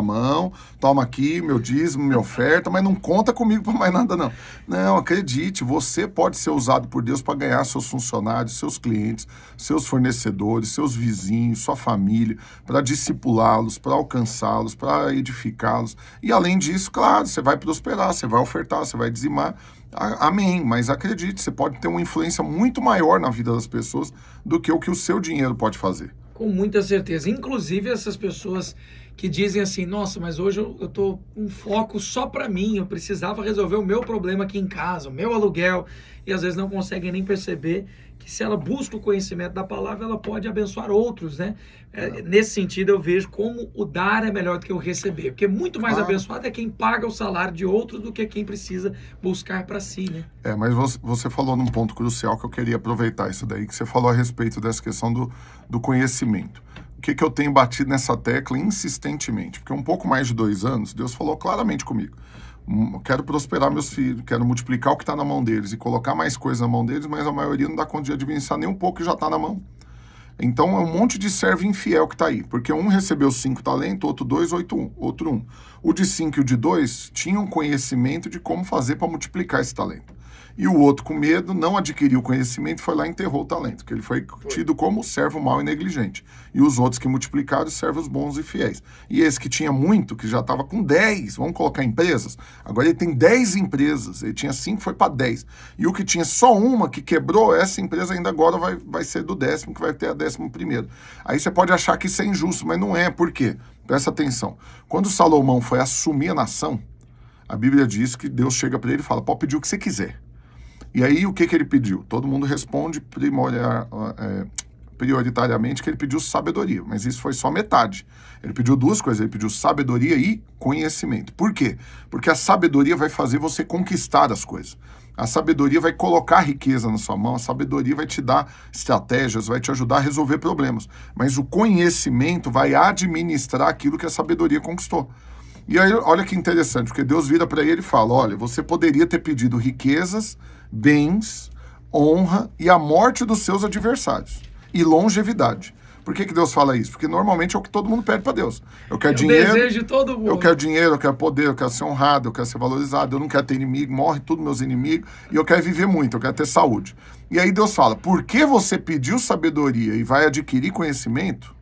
mão, toma aqui meu dízimo, minha oferta, mas não conta comigo para mais nada não. Não, acredite, você pode ser usado por Deus para ganhar seus funcionários, seus clientes, seus fornecedores, seus vizinhos, sua família, para discipulá-los, para alcançá-los, para edificá-los. E além disso, claro, você vai prosperar, você vai ofertar, você vai dizimar. Amém, mas acredite, você pode ter uma influência muito maior na vida das pessoas do que o seu dinheiro pode fazer. Com muita certeza. Inclusive essas pessoas que dizem assim, nossa, mas hoje eu tô com um foco só para mim, eu precisava resolver o meu problema aqui em casa, o meu aluguel, e às vezes não conseguem nem perceber que se ela busca o conhecimento da palavra, ela pode abençoar outros, né? Nesse sentido, eu vejo como o dar é melhor do que o receber, porque muito mais abençoado é quem paga o salário de outros do que quem precisa buscar para si, né? Mas você falou num ponto crucial que eu queria aproveitar isso daí, que você falou a respeito dessa questão do conhecimento. O que eu tenho batido nessa tecla insistentemente? Porque um pouco mais de 2 anos, Deus falou claramente comigo. Quero prosperar meus filhos, quero multiplicar o que está na mão deles e colocar mais coisas na mão deles, mas a maioria não dá conta de administrar nem um pouco que já está na mão. Então é um monte de servo infiel que está aí, porque um recebeu 5 talentos, outro 2, outro 1. O de 5 e o de 2 tinham conhecimento de como fazer para multiplicar esse talento. E o outro, com medo, não adquiriu conhecimento e foi lá e enterrou o talento, que ele foi tido como servo mau e negligente. E os outros que multiplicaram, servos bons e fiéis. E esse que tinha muito, que já estava com 10, vamos colocar empresas, agora ele tem 10 empresas, ele tinha 5, foi para 10. E o que tinha só uma que quebrou, essa empresa ainda agora vai ser do 10º, que vai ter a 11º. Aí você pode achar que isso é injusto, mas não é. Por quê? Presta atenção. Quando Salomão foi assumir a nação, a Bíblia diz que Deus chega para ele e fala, pode pedir o que você quiser. E aí, o que ele pediu? Todo mundo responde prioritariamente que ele pediu sabedoria, mas isso foi só metade. Ele pediu 2 coisas, ele pediu sabedoria e conhecimento. Por quê? Porque a sabedoria vai fazer você conquistar as coisas. A sabedoria vai colocar riqueza na sua mão, a sabedoria vai te dar estratégias, vai te ajudar a resolver problemas. Mas o conhecimento vai administrar aquilo que a sabedoria conquistou. E aí, olha que interessante, porque Deus vira para ele e fala, olha, você poderia ter pedido riquezas, bens, honra e a morte dos seus adversários. E longevidade. Por que Deus fala isso? Porque normalmente é o que todo mundo pede para Deus. Eu quero dinheiro, desejo de todo mundo. Eu quero dinheiro, eu quero poder, eu quero ser honrado, eu quero ser valorizado, eu não quero ter inimigo, morre tudo meus inimigos, e eu quero viver muito, eu quero ter saúde. E aí Deus fala, porque você pediu sabedoria e vai adquirir conhecimento,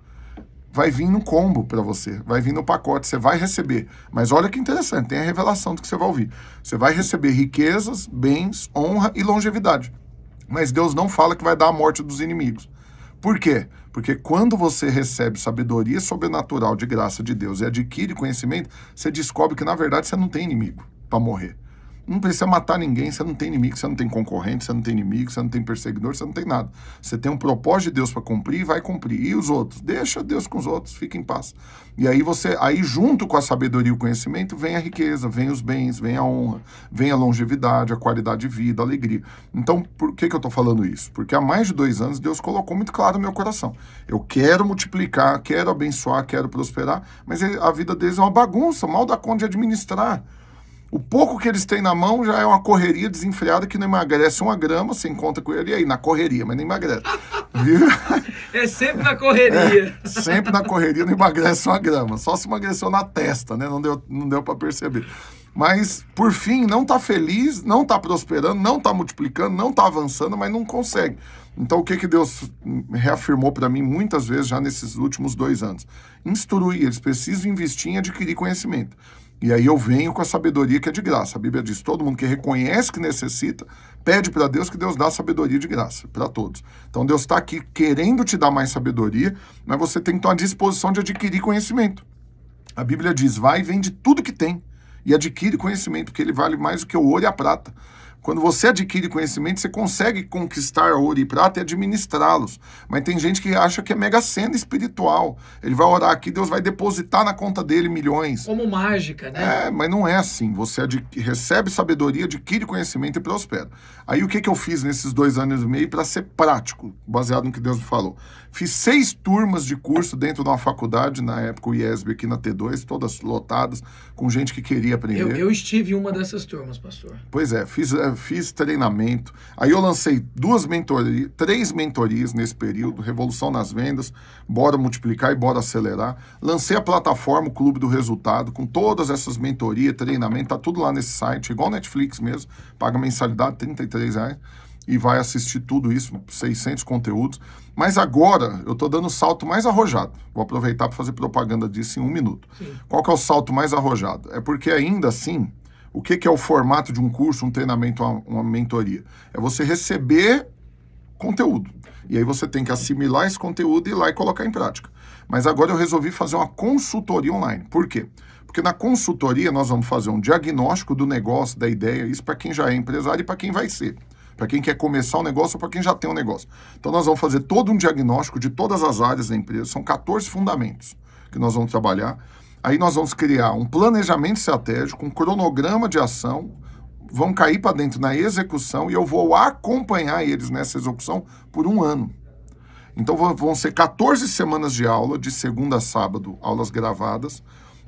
vai vir no combo para você, vai vir no pacote, você vai receber. Mas olha que interessante, tem a revelação do que você vai ouvir. Você vai receber riquezas, bens, honra e longevidade. Mas Deus não fala que vai dar a morte dos inimigos. Por quê? Porque quando você recebe sabedoria sobrenatural de graça de Deus e adquire conhecimento, você descobre que, na verdade, você não tem inimigo para morrer. Não precisa matar ninguém, você não tem inimigo, você não tem concorrente, você não tem inimigo, você não tem perseguidor, você não tem nada. Você tem um propósito de Deus para cumprir e vai cumprir. E os outros? Deixa Deus com os outros, fica em paz. E aí aí junto com a sabedoria e o conhecimento, vem a riqueza, vem os bens, vem a honra, vem a longevidade, a qualidade de vida, a alegria. Então, por que eu estou falando isso? Porque há mais de 2 anos Deus colocou muito claro no meu coração. Eu quero multiplicar, quero abençoar, quero prosperar, mas a vida deles é uma bagunça, mal dá conta de administrar. O pouco que eles têm na mão já é uma correria desenfreada que não emagrece 1 grama, você encontra com ele aí na correria, mas não emagrece. Viu? É sempre na correria. Sempre na correria não emagrece 1 grama. Só se emagreceu na testa, né? Não deu para perceber. Mas, por fim, não está feliz, não está prosperando, não está multiplicando, não está avançando, mas não consegue. Então, o que Deus reafirmou para mim muitas vezes já nesses últimos 2 anos? Instruir, eles precisam investir em adquirir conhecimento. E aí eu venho com a sabedoria que é de graça. A Bíblia diz, todo mundo que reconhece que necessita, pede para Deus que Deus dá sabedoria de graça para todos. Então Deus está aqui querendo te dar mais sabedoria, mas você tem que ter uma disposição de adquirir conhecimento. A Bíblia diz, vai e vende tudo que tem e adquire conhecimento, porque ele vale mais do que o ouro e a prata. Quando você adquire conhecimento, você consegue conquistar ouro e prata e administrá-los. Mas tem gente que acha que é mega sena espiritual. Ele vai orar aqui, Deus vai depositar na conta dele milhões. Como mágica, né? Mas não é assim. Você recebe sabedoria, adquire conhecimento e prospera. Aí o que eu fiz nesses 2 anos e meio para ser prático, baseado no que Deus me falou? Fiz 6 turmas de curso dentro de uma faculdade, na época o IESB aqui na T2, todas lotadas, com gente que queria aprender. Eu estive em uma dessas turmas, pastor. Pois é, fiz treinamento. Aí eu lancei 3 mentorias nesse período, Revolução nas Vendas, Bora Multiplicar e Bora Acelerar. Lancei a plataforma, o Clube do Resultado, com todas essas mentorias, treinamento, tá tudo lá nesse site, igual Netflix mesmo, paga mensalidade, R$33, e vai assistir tudo isso, 600 conteúdos. Mas agora eu tô dando o salto mais arrojado. Vou aproveitar para fazer propaganda disso em 1 minuto. Sim. Qual que é o salto mais arrojado? É porque ainda assim, o que é o formato de um curso, um treinamento, uma mentoria? É você receber conteúdo. E aí você tem que assimilar esse conteúdo e ir lá e colocar em prática. Mas agora eu resolvi fazer uma consultoria online. Por quê? Porque na consultoria nós vamos fazer um diagnóstico do negócio, da ideia, isso para quem já é empresário e para quem vai ser. Para quem quer começar um negócio ou para quem já tem um negócio. Então nós vamos fazer todo um diagnóstico de todas as áreas da empresa. São 14 fundamentos que nós vamos trabalhar. Aí nós vamos criar um planejamento estratégico, um cronograma de ação, vão cair para dentro na execução e eu vou acompanhar eles nessa execução por 1 ano. Então vão ser 14 semanas de aula, de segunda a sábado, aulas gravadas,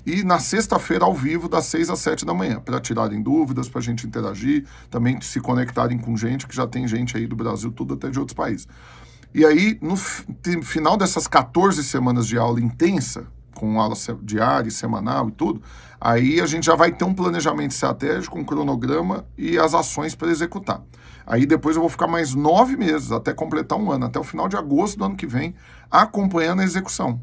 e na sexta-feira ao vivo, das 6 às 7 da manhã, para tirarem dúvidas, para a gente interagir, também se conectarem com gente, que já tem gente aí do Brasil, tudo até de outros países. E aí, no final dessas 14 semanas de aula intensa, com aula diária, semanal e tudo, aí a gente já vai ter um planejamento estratégico, um cronograma e as ações para executar. Aí depois eu vou ficar mais 9 meses, até completar 1 ano, até o final de agosto do ano que vem, acompanhando a execução.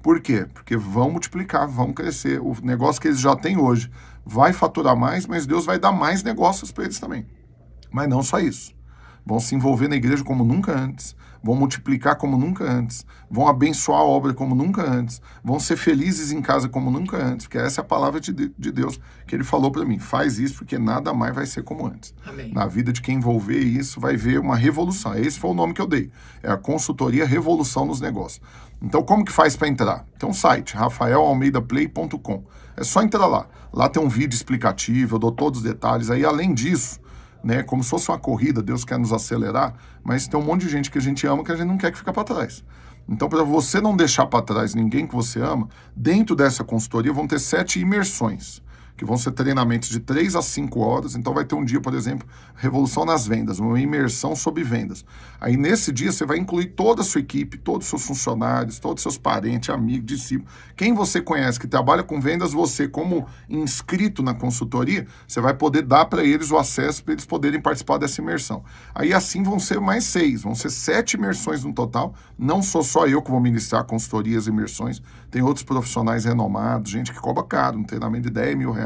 Por quê? Porque vão multiplicar, vão crescer. O negócio que eles já têm hoje vai faturar mais, mas Deus vai dar mais negócios para eles também. Mas não só isso. Vão se envolver na igreja como nunca antes, vão multiplicar como nunca antes, vão abençoar a obra como nunca antes, vão ser felizes em casa como nunca antes, porque essa é a palavra de Deus que ele falou para mim. Faz isso porque nada mais vai ser como antes. Amém. Na vida de quem envolver isso, vai ver uma revolução. Esse foi o nome que eu dei. É a consultoria Revolução nos Negócios. Então, como que faz para entrar? Tem um site, rafaelalmeidaplay.com. É só entrar lá. Lá tem um vídeo explicativo, eu dou todos os detalhes. Aí, além disso, né, como se fosse uma corrida, Deus quer nos acelerar, mas tem um monte de gente que a gente ama que a gente não quer que fique para trás. Então, para você não deixar para trás ninguém que você ama, dentro dessa consultoria vão ter 7 imersões, que vão ser treinamentos de 3 a 5 horas. Então vai ter um dia, por exemplo, Revolução nas Vendas, uma imersão sobre vendas. Aí nesse dia você vai incluir toda a sua equipe, todos os seus funcionários, todos os seus parentes, amigos, discípulos. Quem você conhece que trabalha com vendas, você como inscrito na consultoria, você vai poder dar para eles o acesso para eles poderem participar dessa imersão. Aí assim vão ser mais 6, vão ser 7 imersões no total. Não sou só eu que vou ministrar consultorias e imersões, tem outros profissionais renomados, gente que cobra caro, um treinamento de R$10.000.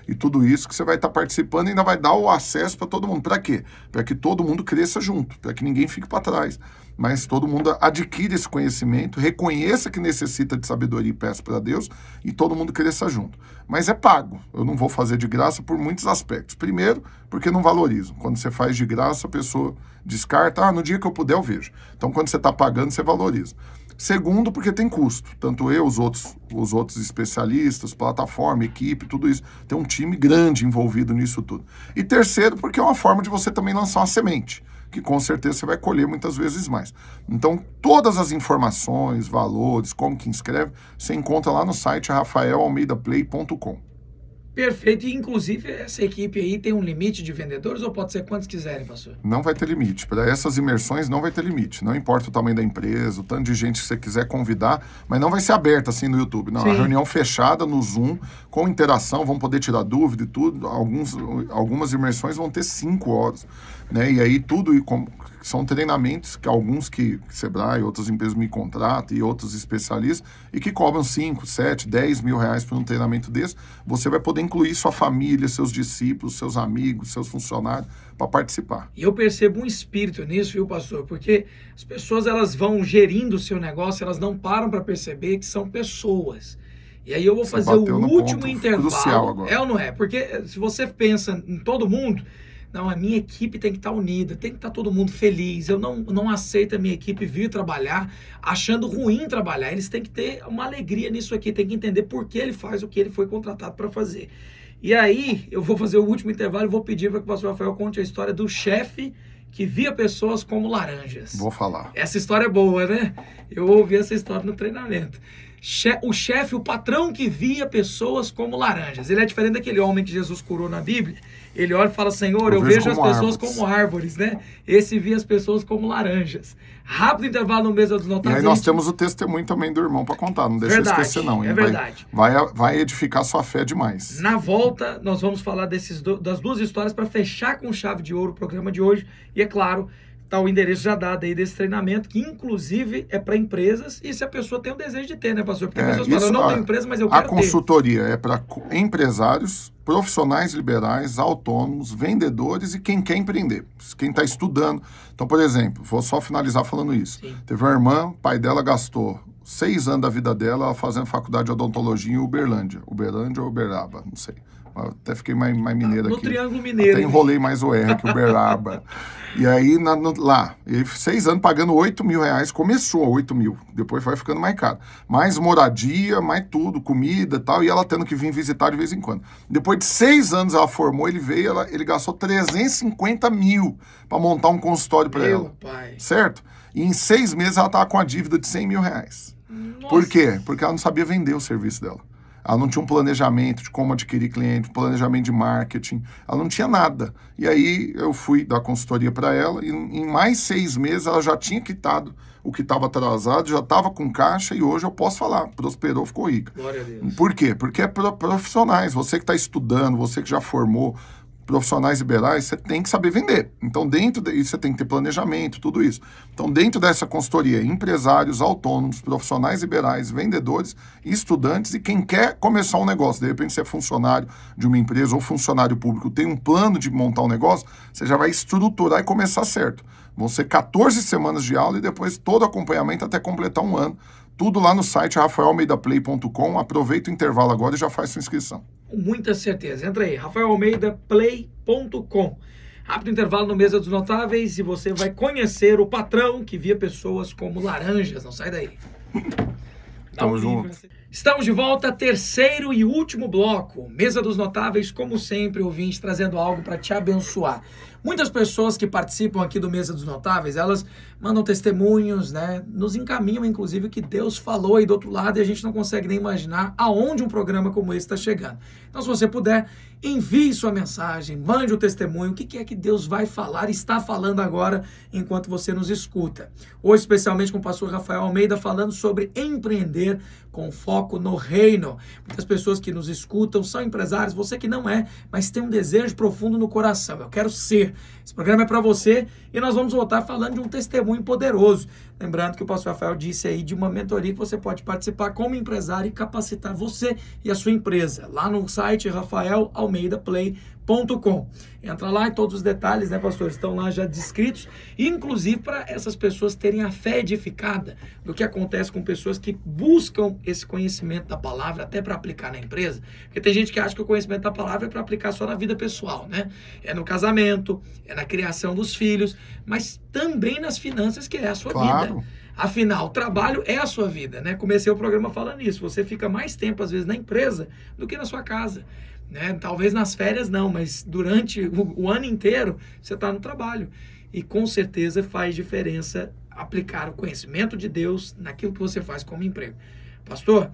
E tudo isso que você vai estar participando e ainda vai dar o acesso para todo mundo. Para quê? Para que todo mundo cresça junto, para que ninguém fique para trás. Mas todo mundo adquire esse conhecimento, reconheça que necessita de sabedoria e peça para Deus e todo mundo cresça junto. Mas é pago. Eu não vou fazer de graça por muitos aspectos. Primeiro, porque não valorizo. Quando você faz de graça, a pessoa descarta. No dia que eu puder eu vejo. Então, quando você está pagando, você valoriza. Segundo, porque tem custo. Tanto eu, os outros especialistas, plataforma, equipe, tudo isso. Tem um time grande envolvido nisso tudo. E terceiro, porque é uma forma de você também lançar uma semente, que com certeza você vai colher muitas vezes mais. Então, todas as informações, valores, como que inscreve, você encontra lá no site rafaelalmeidaplay.com. Perfeito. E, inclusive, essa equipe aí tem um limite de vendedores ou pode ser quantos quiserem, pastor? Não vai ter limite. Para essas imersões não vai ter limite. Não importa o tamanho da empresa, o tanto de gente que você quiser convidar, mas não vai ser aberta assim no YouTube. Não, Sim. a reunião fechada no Zoom, com interação, vão poder tirar dúvida e tudo. Algumas imersões vão ter 5 horas. Né? E aí tudo são treinamentos que alguns que Sebrae, outras empresas me contratam e outros especialistas e que cobram 5, 7, 10 mil reais por um treinamento desse. Você vai poder incluir sua família, seus discípulos, seus amigos, seus funcionários para participar. E eu percebo um espírito nisso, viu, pastor? Porque as pessoas, elas vão gerindo o seu negócio, elas não param para perceber que são pessoas. E aí eu vou fazer o último intervalo. Crucial agora. É ou não é? Porque se você pensa em todo mundo, não, a minha equipe tem que estar unida, tem que estar todo mundo feliz. Eu não aceito a minha equipe vir trabalhar achando ruim trabalhar. Eles têm que ter uma alegria nisso aqui, tem que entender por que ele faz o que ele foi contratado para fazer. E aí, eu vou fazer o último intervalo e vou pedir para que o pastor Rafael conte a história do chefe que via pessoas como laranjas. Vou falar. Essa história é boa, né? Eu ouvi essa história no treinamento. O chefe, o patrão que via pessoas como laranjas. Ele é diferente daquele homem que Jesus curou na Bíblia. Ele olha e fala, Senhor, eu vejo as pessoas como árvores, né? Esse via as pessoas como laranjas. Rápido intervalo no Mesa dos Notáveis. E aí nós temos o testemunho também do irmão para contar, não deixa eu esquecer não. É verdade. Vai edificar sua fé demais. Na volta, nós vamos falar das duas histórias para fechar com chave de ouro o programa de hoje. E é claro, tá o endereço já dado aí desse treinamento, que inclusive é para empresas, e se a pessoa tem o desejo de ter, né, pastor? Porque pessoas falam, eu não tenho empresa, mas eu quero ter. A consultoria é para empresários, profissionais liberais, autônomos, vendedores e quem quer empreender, quem está estudando. Então, por exemplo, vou só finalizar falando isso. Sim. Teve uma irmã, o pai dela gastou 6 anos da vida dela fazendo faculdade de odontologia em Uberlândia. Uberlândia ou Uberaba, não sei. Até fiquei mais mineiro no aqui. No Triângulo Mineiro. Até enrolei mais o R que Uberaba. E aí, lá, 6 anos pagando 8 mil reais, começou a 8 mil, depois vai ficando mais caro. Mais moradia, mais tudo, comida e tal, e ela tendo que vir visitar de vez em quando. Depois de 6 anos ela formou, ele veio, ele gastou 350 mil para montar um consultório para ela. Pai. Certo? E em 6 meses ela estava com a dívida de 100 mil reais. Nossa. Por quê? Porque ela não sabia vender o serviço dela. Ela não tinha um planejamento de como adquirir cliente, um planejamento de marketing. Ela não tinha nada. E aí eu fui dar consultoria para ela e em mais 6 meses ela já tinha quitado o que estava atrasado, já estava com caixa e hoje eu posso falar, prosperou, ficou rica. Glória a Deus. Por quê? Porque é profissionais. Você que está estudando, você que já formou, profissionais liberais, você tem que saber vender. Então, dentro disso, você tem que ter planejamento, tudo isso. Então, dentro dessa consultoria, empresários, autônomos, profissionais liberais, vendedores, estudantes e quem quer começar um negócio. De repente, você é funcionário de uma empresa ou funcionário público, tem um plano de montar um negócio, você já vai estruturar e começar certo. Vão ser 14 semanas de aula e depois todo acompanhamento até completar 1 ano. Tudo lá no site rafaelmeidaplay.com. Aproveita o intervalo agora e já faz sua inscrição. Com muita certeza. Entra aí, rafaelmeidaplay.com. Rápido intervalo no Mesa dos Notáveis e você vai conhecer o patrão que via pessoas como laranjas. Não sai daí. Tamo junto. Estamos de volta, terceiro e último bloco. Mesa dos Notáveis, como sempre, ouvinte, trazendo algo para te abençoar. Muitas pessoas que participam aqui do Mesa dos Notáveis, elas mandam testemunhos, né? Nos encaminham, inclusive, o que Deus falou aí do outro lado e a gente não consegue nem imaginar aonde um programa como esse está chegando. Então, se você puder, envie sua mensagem, mande o testemunho, o que é que Deus vai falar e está falando agora enquanto você nos escuta. Hoje, especialmente com o pastor Rafael Almeida, falando sobre empreender com foco no reino. Muitas pessoas que nos escutam são empresários, você que não é, mas tem um desejo profundo no coração. Eu quero ser. Esse programa é para você e nós vamos voltar falando de um testemunho poderoso. Lembrando que o pastor Rafael disse aí de uma mentoria que você pode participar como empresário e capacitar você e a sua empresa. Lá no site rafaelmeidaplay.com. Entra lá e todos os detalhes, né, pastor, estão lá já descritos, inclusive para essas pessoas terem a fé edificada do que acontece com pessoas que buscam esse conhecimento da palavra até para aplicar na empresa. Porque tem gente que acha que o conhecimento da palavra é para aplicar só na vida pessoal, né? É no casamento, é na criação dos filhos, mas também nas finanças, que é a sua vida. Afinal, o trabalho é a sua vida, né? Comecei o programa falando isso. Você fica mais tempo, às vezes, na empresa do que na sua casa. Né? Talvez nas férias não, mas durante o ano inteiro você está no trabalho. E com certeza faz diferença aplicar o conhecimento de Deus naquilo que você faz como emprego. Pastor,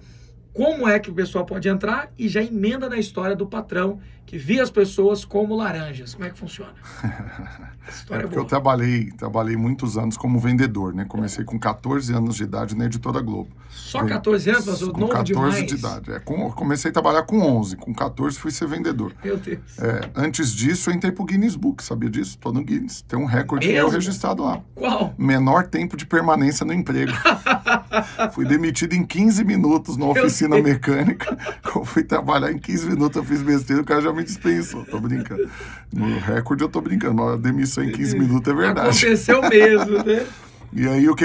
como é que o pessoal pode entrar e já emenda na história do patrão que via as pessoas como laranjas. Como é que funciona? História Porque boa. eu trabalhei muitos anos como vendedor, né? Comecei com 14 anos de idade na Editora Globo. Só 14 anos, mas Com novo 14 demais. de idade. Comecei a trabalhar com 11, com 14 fui ser vendedor. Meu Deus. Antes disso, eu entrei pro Guinness Book, sabia disso? Tô no Guinness. Tem um recorde Mesmo? meu registrado lá. Qual? Menor tempo de permanência no emprego. Fui demitido em 15 minutos na oficina mecânica. Eu fui trabalhar em 15 minutos, eu fiz besteira, o cara já me dispensou. Tô brincando. No recorde eu tô brincando, mas a demissão em 15 minutos é verdade. Aconteceu mesmo, né? E aí, o que